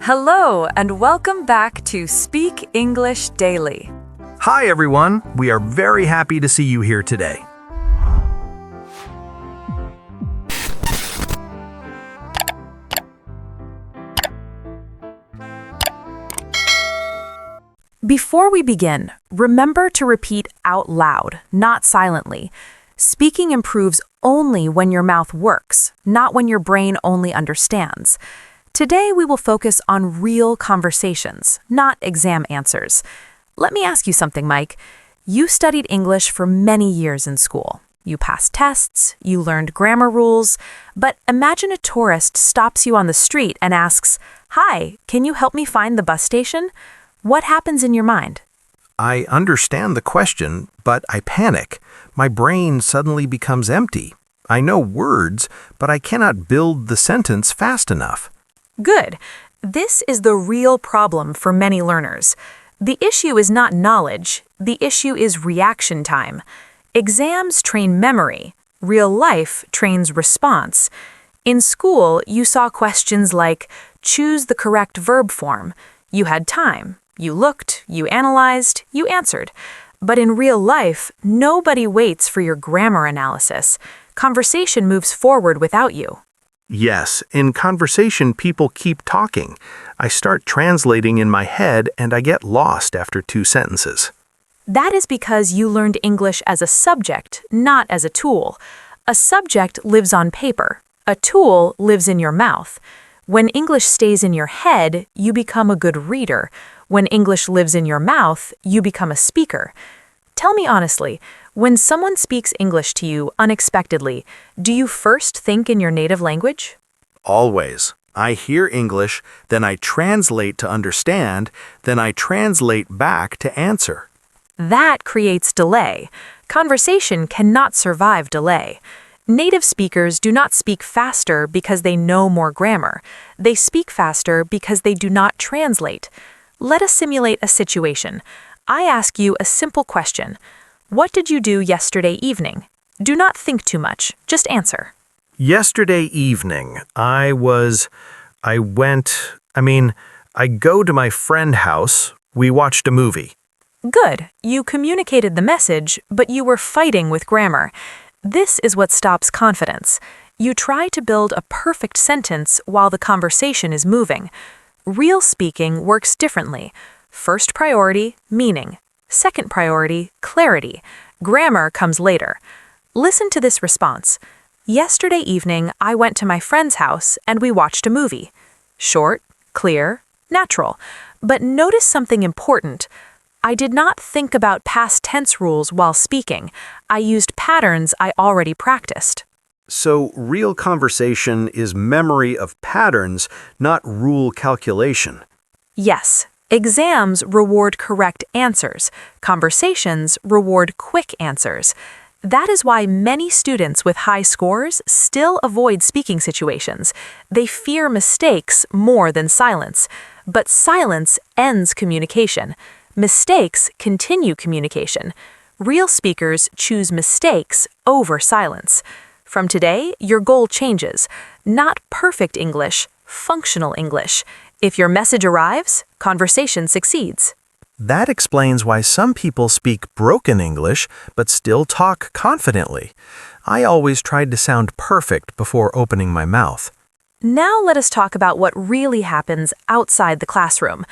Hello, and welcome back to Speak English Daily. Hi, everyone. We are very happy to see you here today. Before we begin, remember to repeat out loud, not silently. Speaking improves only when your mouth works, not when your brain only understands. Today, we will focus on real conversations, not exam answers. Let me ask you something, Mike. You studied English for many years in school. You passed tests, you learned grammar rules, but imagine a tourist stops you on the street and asks, "Hi, can you help me find the bus station?" What happens in your mind? I understand the question, but I panic. My brain suddenly becomes empty. I know words, but I cannot build the sentence fast enough. Good. This is the real problem for many learners. The issue is not knowledge. The issue is reaction time. Exams train memory. Real life trains response. In school, you saw questions like, choose the correct verb form. You had time. You looked, you analyzed, you answered. But in real life, nobody waits for your grammar analysis. Conversation moves forward without you. Yes, in conversation, people keep talking. I start translating in my head and I get lost after 2 sentences. That is because you learned English as a subject, not as a tool. A subject lives on paper. A tool lives in your mouth. When English stays in your head, you become a good reader. When English lives in your mouth, you become a speaker. Tell me honestly, when someone speaks English to you unexpectedly, do you first think in your native language? Always. I hear English, then I translate to understand, then I translate back to answer. That creates delay. Conversation cannot survive delay. Native speakers do not speak faster because they know more grammar. They speak faster because they do not translate. Let us simulate a situation. I ask you a simple question. What did you do yesterday evening? Do not think too much. Just answer. Yesterday evening, I go to my friend's house. We watched a movie. Good. You communicated the message, but you were fighting with grammar. This is what stops confidence. You try to build a perfect sentence while the conversation is moving. Real speaking works differently. First priority, meaning. Second priority, clarity. Grammar comes later. Listen to this response. Yesterday evening, I went to my friend's house and we watched a movie. Short, clear, natural. But notice something important. I did not think about past tense rules while speaking. I used patterns I already practiced. So, real conversation is memory of patterns, not rule calculation. Yes, exams reward correct answers. Conversations reward quick answers. That is why many students with high scores still avoid speaking situations. They fear mistakes more than silence. But silence ends communication. Mistakes continue communication. Real speakers choose mistakes over silence. From today, your goal changes. Not perfect English, functional English. If your message arrives, conversation succeeds. That explains why some people speak broken English but still talk confidently. I always tried to sound perfect before opening my mouth. Now let us talk about what really happens outside the classroom.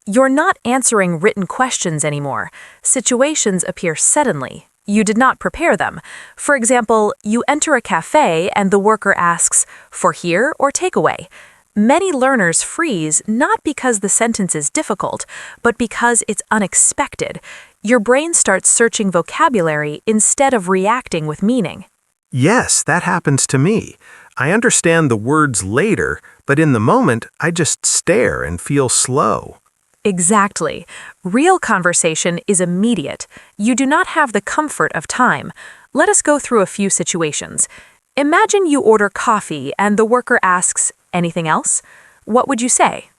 You're not answering written questions anymore. Situations appear suddenly. You did not prepare them. For example, you enter a cafe and the worker asks, "For here or takeaway?" Many learners freeze not because the sentence is difficult, but because it's unexpected. Your brain starts searching vocabulary instead of reacting with meaning. Yes, that happens to me. I understand the words later, but in the moment, I just stare and feel slow. Exactly. Real conversation is immediate. You do not have the comfort of time. Let us go through a few situations. Imagine you order coffee and the worker asks, "Anything else?" What would you say?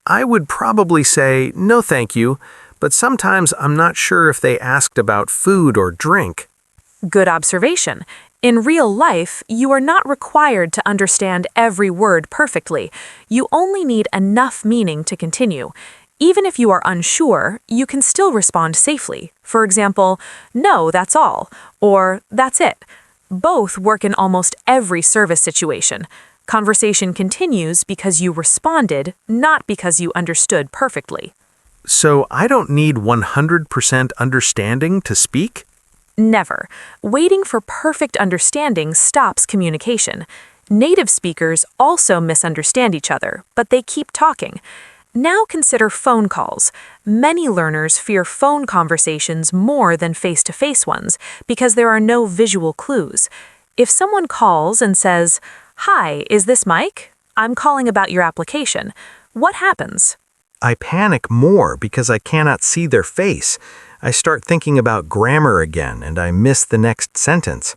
I would probably say, no thank you, but sometimes I'm not sure if they asked about food or drink. Good observation. In real life, you are not required to understand every word perfectly. You only need enough meaning to continue. Even if you are unsure, you can still respond safely. For example, "No, that's all," or "That's it." Both work in almost every service situation. Conversation continues because you responded, not because you understood perfectly. So I don't need 100% understanding to speak? Never. Waiting for perfect understanding stops communication. Native speakers also misunderstand each other, but they keep talking. Now consider phone calls. Many learners fear phone conversations more than face-to-face ones because there are no visual clues. If someone calls and says, "Hi, is this Mike? I'm calling about your application," what happens? I panic more because I cannot see their face. I start thinking about grammar again and I miss the next sentence.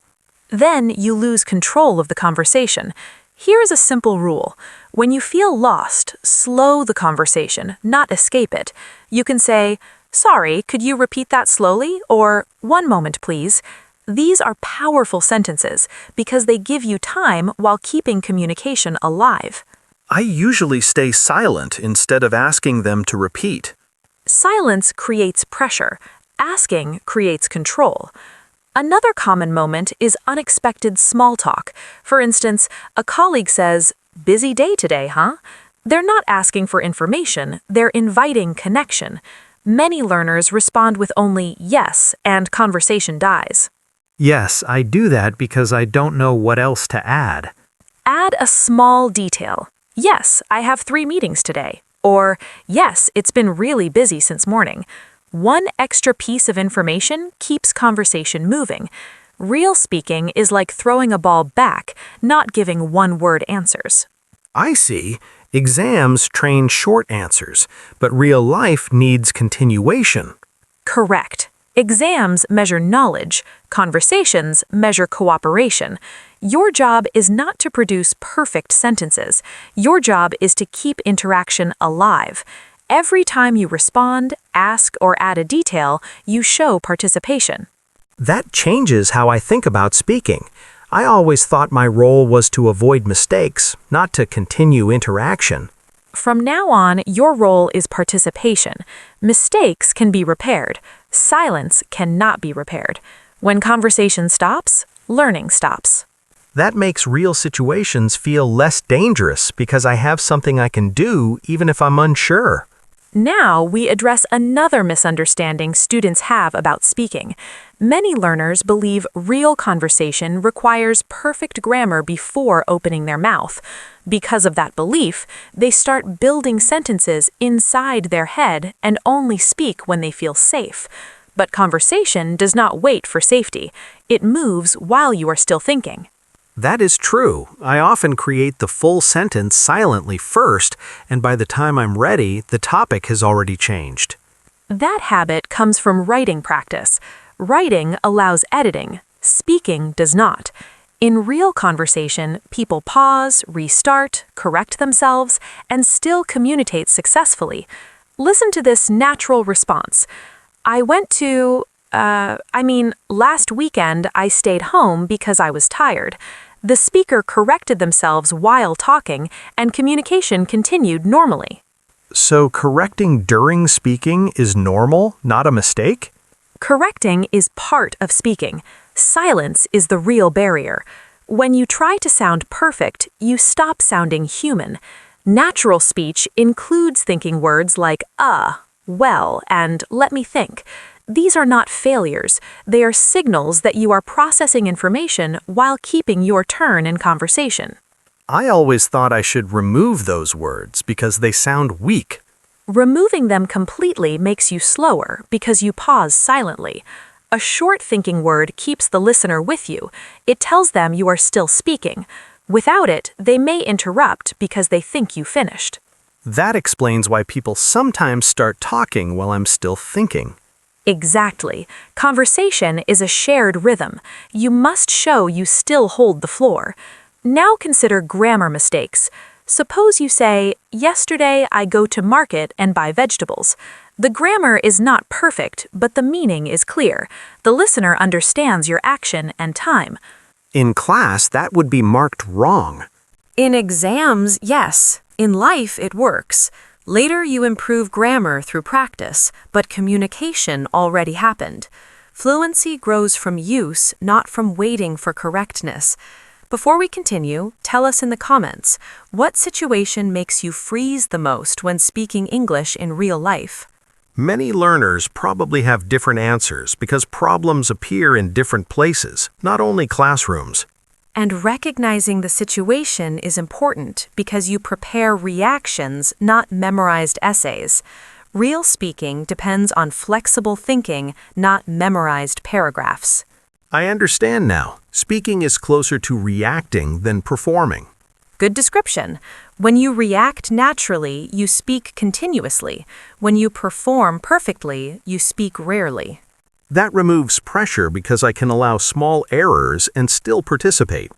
Then you lose control of the conversation. Here is a simple rule. When you feel lost, slow the conversation, not escape it. You can say, "Sorry, could you repeat that slowly?" or "One moment, please." These are powerful sentences because they give you time while keeping communication alive. I usually stay silent instead of asking them to repeat. Silence creates pressure. Asking creates control. Another common moment is unexpected small talk. For instance, a colleague says, "Busy day today, huh?" They're not asking for information, they're inviting connection. Many learners respond with only "yes," and conversation dies. Yes, I do that because I don't know what else to add. Add a small detail. "Yes, I have 3 meetings today." Or, "Yes, it's been really busy since morning." One extra piece of information keeps conversation moving. Real speaking is like throwing a ball back, not giving one-word answers. I see. Exams train short answers, but real life needs continuation. Correct. Exams measure knowledge. Conversations measure cooperation. Your job is not to produce perfect sentences. Your job is to keep interaction alive. Every time you respond, ask, or add a detail, you show participation. That changes how I think about speaking. I always thought my role was to avoid mistakes, not to continue interaction. From now on, your role is participation. Mistakes can be repaired. Silence cannot be repaired. When conversation stops, learning stops. That makes real situations feel less dangerous because I have something I can do even if I'm unsure. Now we address another misunderstanding students have about speaking. Many learners believe real conversation requires perfect grammar before opening their mouth. Because of that belief, they start building sentences inside their head and only speak when they feel safe. But conversation does not wait for safety. It moves while you are still thinking. That is true. I often create the full sentence silently first, and by the time I'm ready, the topic has already changed. That habit comes from writing practice. Writing allows editing. Speaking does not. In real conversation, people pause, restart, correct themselves, and still communicate successfully. Listen to this natural response. "I went to, last weekend I stayed home because I was tired." The speaker corrected themselves while talking, and communication continued normally. So correcting during speaking is normal, not a mistake? Correcting is part of speaking. Silence is the real barrier. When you try to sound perfect, you stop sounding human. Natural speech includes thinking words like well, and "let me think." These are not failures. They are signals that you are processing information while keeping your turn in conversation. I always thought I should remove those words because they sound weak. Removing them completely makes you slower because you pause silently. A short thinking word keeps the listener with you. It tells them you are still speaking. Without it, they may interrupt because they think you finished. That explains why people sometimes start talking while I'm still thinking. Exactly. Conversation is a shared rhythm. You must show you still hold the floor. Now consider grammar mistakes. Suppose you say, "Yesterday I go to market and buy vegetables." The grammar is not perfect, but the meaning is clear. The listener understands your action and time. In class, that would be marked wrong. In exams, yes. In life, it works. Later, you improve grammar through practice, but communication already happened. Fluency grows from use, not from waiting for correctness. Before we continue, tell us in the comments, what situation makes you freeze the most when speaking English in real life? Many learners probably have different answers because problems appear in different places, not only classrooms. And recognizing the situation is important because you prepare reactions, not memorized essays. Real speaking depends on flexible thinking, not memorized paragraphs. I understand now. Speaking is closer to reacting than performing. Good description. When you react naturally, you speak continuously. When you perform perfectly, you speak rarely. That removes pressure because I can allow small errors and still participate.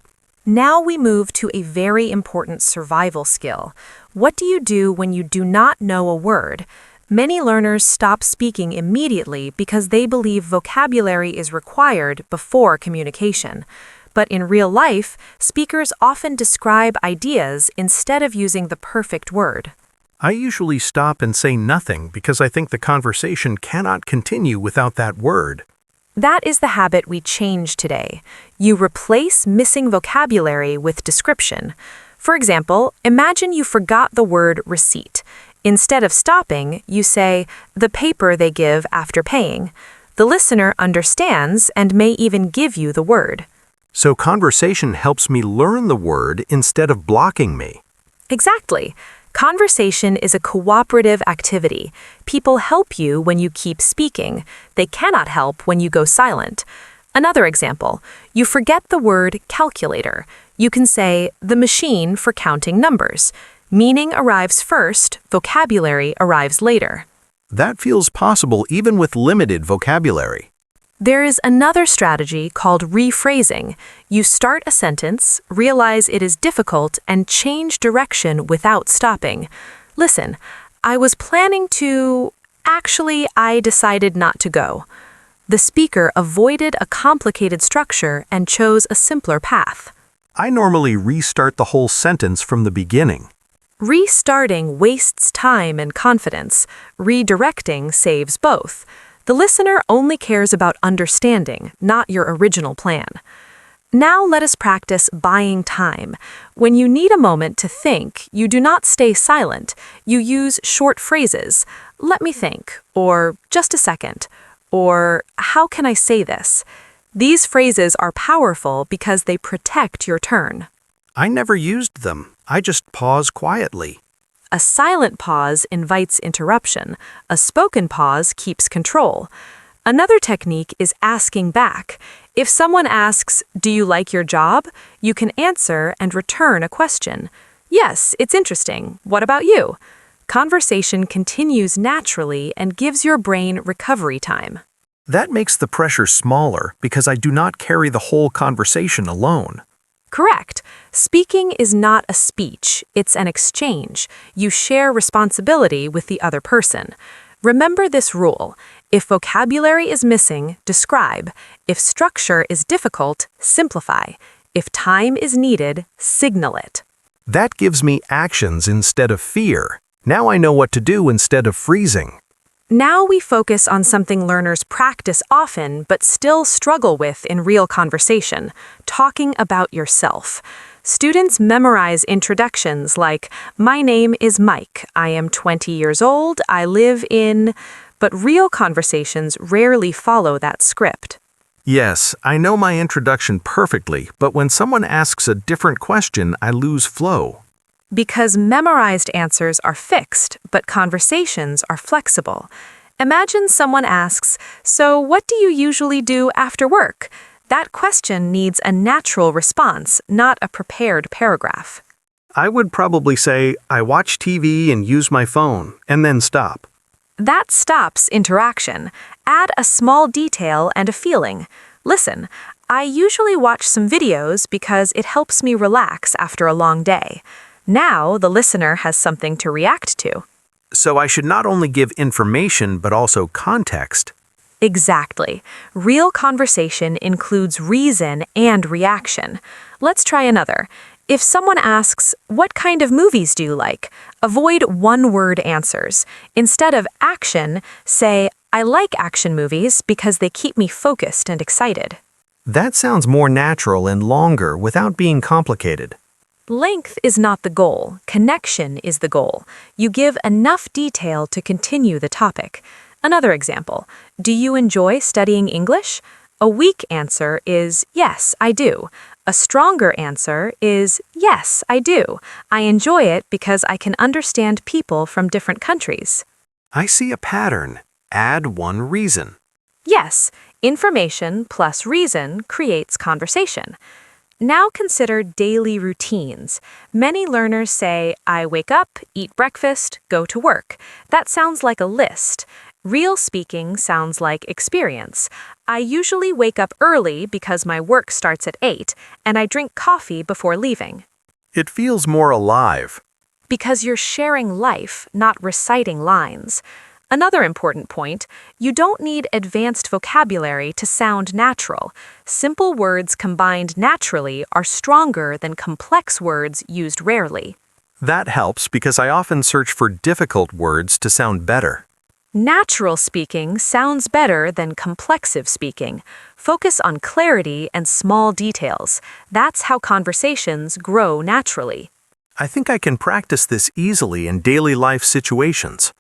Now we move to a very important survival skill. What do you do when you do not know a word? Many learners stop speaking immediately because they believe vocabulary is required before communication. But in real life, speakers often describe ideas instead of using the perfect word. I usually stop and say nothing because I think the conversation cannot continue without that word. That is the habit we change today. You replace missing vocabulary with description. For example, imagine you forgot the word receipt. Instead of stopping, you say, the paper they give after paying. The listener understands and may even give you the word. So conversation helps me learn the word instead of blocking me. Exactly. Conversation is a cooperative activity. People help you when you keep speaking. They cannot help when you go silent. Another example, you forget the word calculator. You can say, the machine for counting numbers. Meaning arrives first, vocabulary arrives later. That feels possible even with limited vocabulary. There is another strategy called rephrasing. You start a sentence, realize it is difficult, and change direction without stopping. Listen, I was planning to... Actually, I decided not to go. The speaker avoided a complicated structure and chose a simpler path. I normally restart the whole sentence from the beginning. Restarting wastes time and confidence. Redirecting saves both. The listener only cares about understanding, not your original plan. Now let us practice buying time. When you need a moment to think, you do not stay silent. You use short phrases. Let me think, or just a second, or how can I say this? These phrases are powerful because they protect your turn. I never used them. I just pause quietly. A silent pause invites interruption. A spoken pause keeps control. Another technique is asking back. If someone asks, "Do you like your job?" you can answer and return a question. "Yes, it's interesting. What about you?" Conversation continues naturally and gives your brain recovery time. That makes the pressure smaller because I do not carry the whole conversation alone. Correct. Speaking is not a speech, it's an exchange. You share responsibility with the other person. Remember this rule. If vocabulary is missing, describe. If structure is difficult, simplify. If time is needed, signal it. That gives me actions instead of fear. Now I know what to do instead of freezing. Now we focus on something learners practice often but still struggle with in real conversation, talking about yourself. Students memorize introductions like, "My name is Mike, I am 20 years old, I live in..." But real conversations rarely follow that script. Yes, I know my introduction perfectly, but when someone asks a different question, I lose flow. Because memorized answers are fixed, but conversations are flexible. Imagine someone asks, "So what do you usually do after work?" That question needs a natural response, not a prepared paragraph. I would probably say, I watch TV and use my phone, and then stop. That stops interaction. Add a small detail and a feeling. Listen, I usually watch some videos because it helps me relax after a long day. Now the listener has something to react to. So I should not only give information but also context. Exactly. Real conversation includes reason and reaction. Let's try another. If someone asks, "What kind of movies do you like?" avoid one-word answers. Instead of action, say, "I like action movies because they keep me focused and excited." That sounds more natural and longer without being complicated. Length is not the goal. Connection is the goal. You give enough detail to continue the topic. Another example. Do you enjoy studying English? A weak answer is, "Yes, I do." A stronger answer is, "Yes, I do. I enjoy it because I can understand people from different countries." I see a pattern. Add one reason. Yes, information plus reason creates conversation. Now consider daily routines. Many learners say, "I wake up, eat breakfast, go to work." That sounds like a list. Real speaking sounds like experience. I usually wake up early because my work starts at 8, and I drink coffee before leaving. It feels more alive. Because you're sharing life, not reciting lines. Another important point, you don't need advanced vocabulary to sound natural. Simple words combined naturally are stronger than complex words used rarely. That helps because I often search for difficult words to sound better. Natural speaking sounds better than complexive speaking. Focus on clarity and small details. That's how conversations grow naturally. I think I can practice this easily in daily life situations.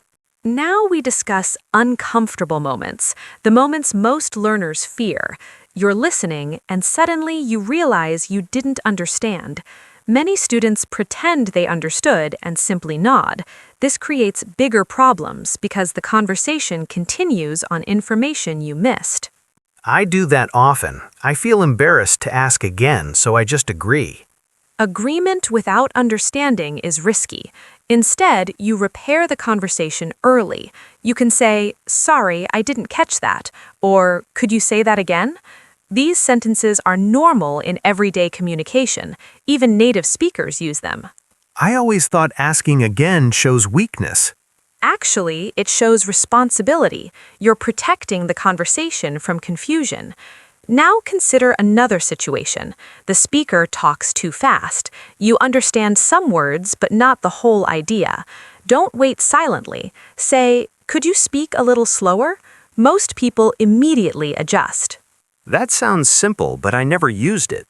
Now we discuss uncomfortable moments, the moments most learners fear. You're listening, and suddenly you realize you didn't understand. Many students pretend they understood and simply nod. This creates bigger problems because the conversation continues on information you missed. I do that often. I feel embarrassed to ask again, so I just agree. Agreement without understanding is risky. Instead, you repair the conversation early. You can say, "Sorry, I didn't catch that," or "Could you say that again?" These sentences are normal in everyday communication. Even native speakers use them. I always thought asking again shows weakness. Actually, it shows responsibility. You're protecting the conversation from confusion. Now consider another situation. The speaker talks too fast. You understand some words, but not the whole idea. Don't wait silently. Say, "Could you speak a little slower?" Most people immediately adjust. That sounds simple, but I never used it.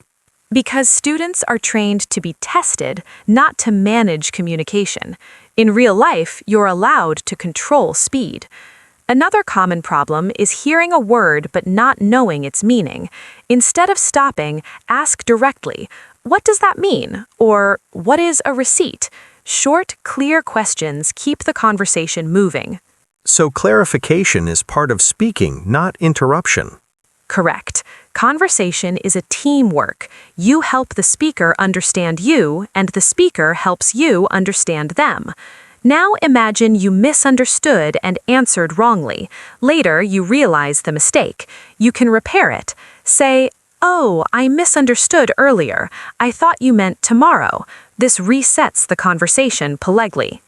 Because students are trained to be tested, not to manage communication. In real life, you're allowed to control speed. Another common problem is hearing a word but not knowing its meaning. Instead of stopping, ask directly, "What does that mean?" Or "What is a receipt?" Short, clear questions keep the conversation moving. So clarification is part of speaking, not interruption. Correct. Conversation is a teamwork. You help the speaker understand you, and the speaker helps you understand them. Now imagine you misunderstood and answered wrongly. Later, you realize the mistake. You can repair it. Say, "Oh, I misunderstood earlier. I thought you meant tomorrow." This resets the conversation politely.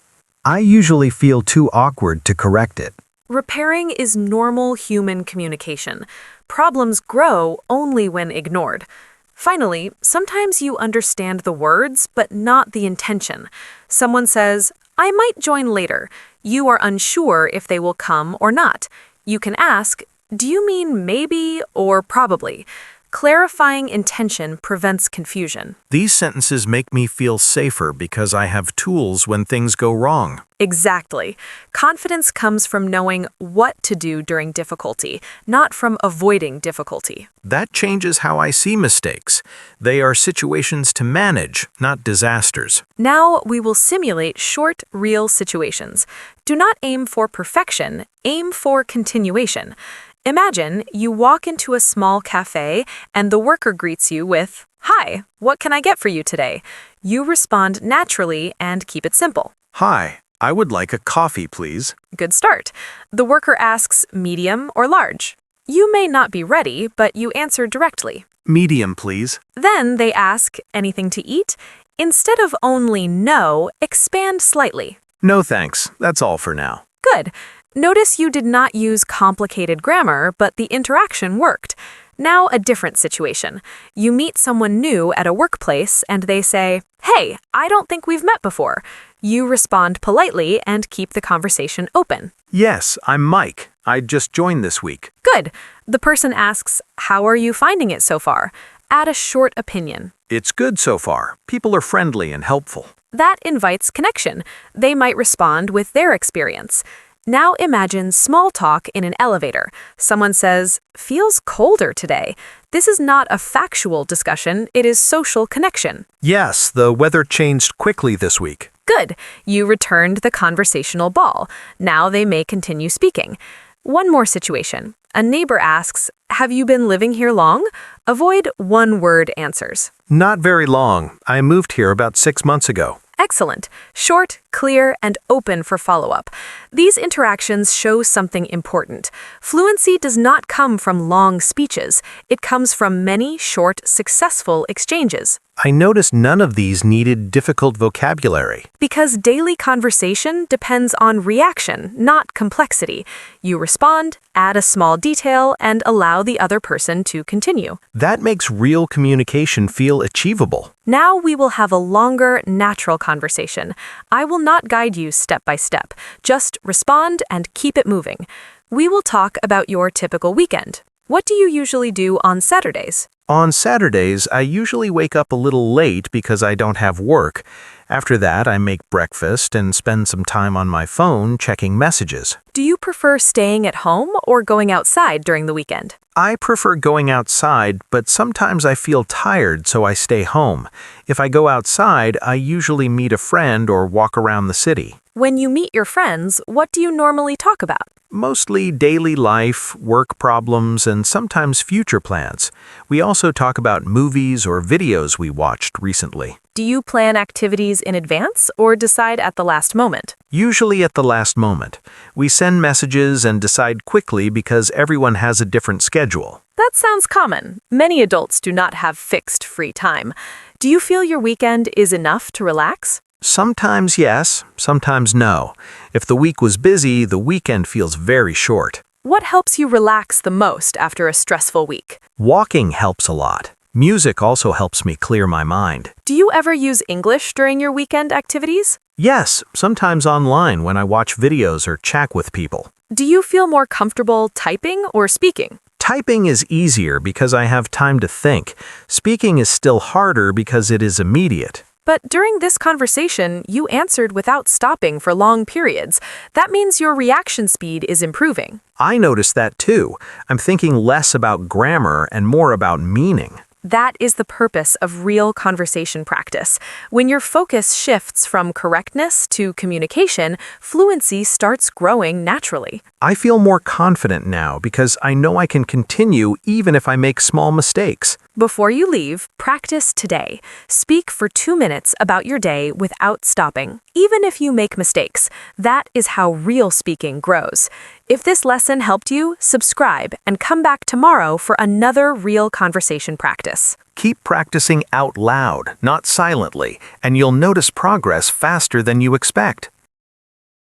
I usually feel too awkward to correct it. Repairing is normal human communication. Problems grow only when ignored. Finally, sometimes you understand the words, but not the intention. Someone says, "I might join later." You are unsure if they will come or not. You can ask, "Do you mean maybe or probably?" Clarifying intention prevents confusion. These sentences make me feel safer because I have tools when things go wrong. Exactly. Confidence comes from knowing what to do during difficulty, not from avoiding difficulty. That changes how I see mistakes. They are situations to manage, not disasters. Now we will simulate short, real situations. Do not aim for perfection, aim for continuation. Imagine you walk into a small cafe and the worker greets you with, "Hi, what can I get for you today?" You respond naturally and keep it simple. Hi, I would like a coffee, please. Good start. The worker asks, "Medium or large?" You may not be ready, but you answer directly. Medium, please. Then they ask, "Anything to eat?" Instead of only no, expand slightly. No thanks, that's all for now. Good. Notice you did not use complicated grammar, but the interaction worked. Now, a different situation. You meet someone new at a workplace and they say, "Hey, I don't think we've met before." You respond politely and keep the conversation open. Yes, I'm Mike. I just joined this week. Good. The person asks, "How are you finding it so far?" Add a short opinion. It's good so far. People are friendly and helpful. That invites connection. They might respond with their experience. Now imagine small talk in an elevator. Someone says, "Feels colder today." This is not a factual discussion, it is social connection. Yes, the weather changed quickly this week. Good. You returned the conversational ball. Now they may continue speaking. One more situation. A neighbor asks, "Have you been living here long?" Avoid one-word answers. Not very long. I moved here about 6 months ago. Excellent. Short, clear, and open for follow-up. These interactions show something important. Fluency does not come from long speeches. It comes from many short, successful exchanges. I noticed none of these needed difficult vocabulary. Because daily conversation depends on reaction, not complexity. You respond, add a small detail, and allow the other person to continue. That makes real communication feel achievable. Now we will have a longer, natural conversation. I will not guide you step by step. Just respond and keep it moving. We will talk about your typical weekend. What do you usually do on Saturdays? On Saturdays, I usually wake up a little late because I don't have work. After that, I make breakfast and spend some time on my phone checking messages. Do you prefer staying at home or going outside during the weekend? I prefer going outside, but sometimes I feel tired, so I stay home. If I go outside, I usually meet a friend or walk around the city. When you meet your friends, what do you normally talk about? Mostly daily life, work problems, and sometimes future plans. We also talk about movies or videos we watched recently. Do you plan activities in advance or decide at the last moment? Usually at the last moment. We send messages and decide quickly because everyone has a different schedule. That sounds common. Many adults do not have fixed free time. Do you feel your weekend is enough to relax? Sometimes yes, sometimes no. If the week was busy, the weekend feels very short. What helps you relax the most after a stressful week? Walking helps a lot. Music also helps me clear my mind. Do you ever use English during your weekend activities? Yes, sometimes online when I watch videos or chat with people. Do you feel more comfortable typing or speaking? Typing is easier because I have time to think. Speaking is still harder because it is immediate. But during this conversation, you answered without stopping for long periods. That means your reaction speed is improving. I noticed that too. I'm thinking less about grammar and more about meaning. That is the purpose of real conversation practice. When your focus shifts from correctness to communication, fluency starts growing naturally. I feel more confident now because I know I can continue even if I make small mistakes. Before you leave, practice today. Speak for 2 minutes about your day without stopping, even if you make mistakes. That is how real speaking grows. If this lesson helped you, subscribe and come back tomorrow for another real conversation practice. Keep practicing out loud, not silently, and you'll notice progress faster than you expect.